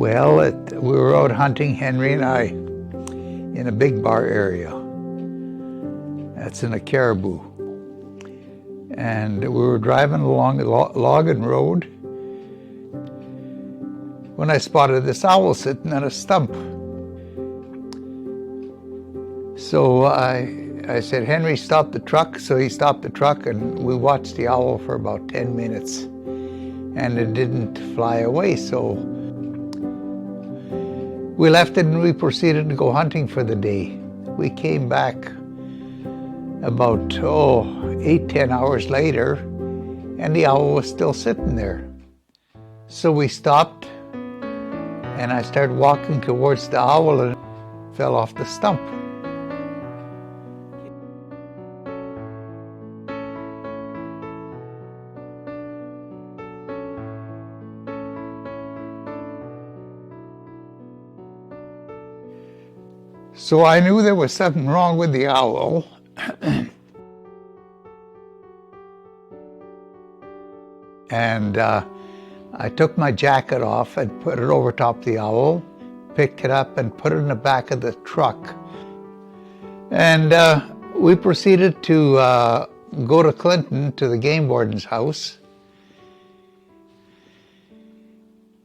Well, we were out hunting, Henry and I, in a big bar area. That's in a caribou. And we were driving along a logging road when I spotted this owl sitting on a stump. So I said, Henry, stop the truck. So he stopped the truck and we watched the owl for about 10 minutes. And it didn't fly away, so we left it and we proceeded to go hunting for the day. We came back about, 8-10 hours later, and the owl was still sitting there. So we stopped, and I started walking towards the owl and fell off the stump. So I knew there was something wrong with the owl. And I took my jacket off and put it over top the owl, picked it up and put it in the back of the truck. And we proceeded to go to Clinton, to the game warden's house.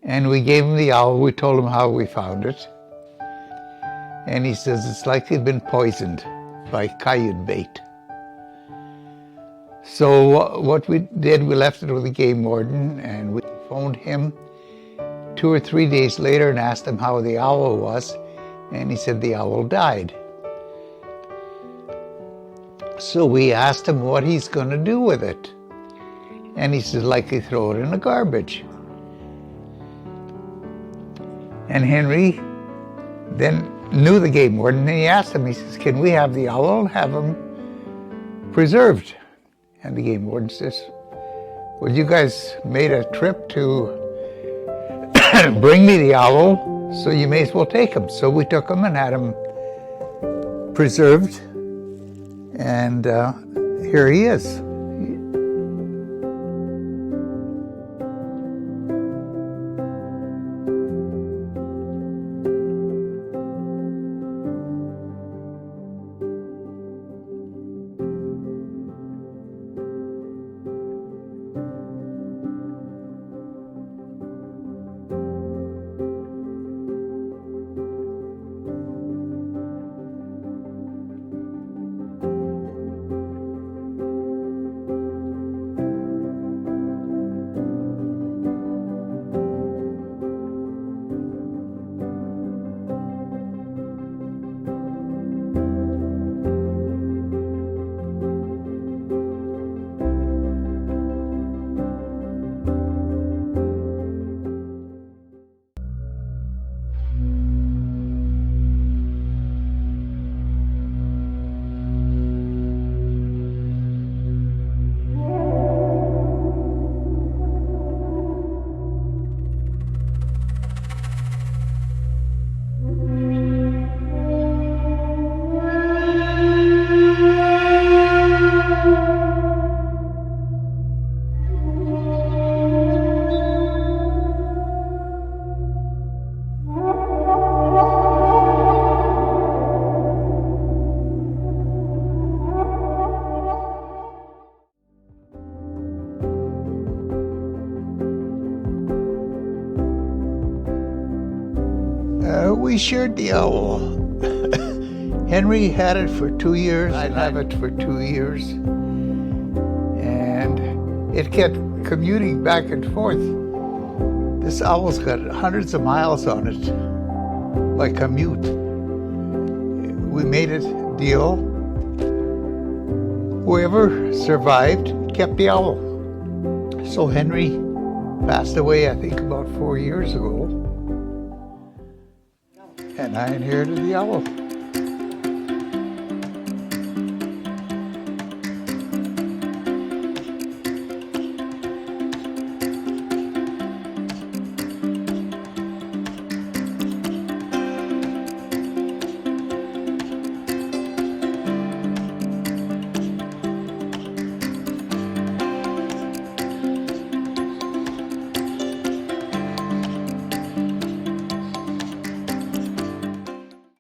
And we gave him the owl. We told him how we found it. And he says it's likely been poisoned by 𝗀𝗵𝗿𝗍. So what we did, we left it with the game warden and we phoned him 2 or 3 days later and asked him how the owl was, and he said the owl died. So we asked him what he's going to do with it, and he said likely throw it in the garbage. And Henry then knew the game warden, and he asked him, he says, can we have the owl and have him preserved? And the game warden says, well, you guys made a trip to bring me the owl, so you may as well take him. So we took him and had him preserved, and here he is. We shared the owl. Henry had it for 2 years. I'd have it for 2 years. And it kept commuting back and forth. This owl's got hundreds of miles on it by commute. We made a deal. Whoever survived kept the owl. So Henry passed away, I think, about 4 years ago. And I inherited the owl.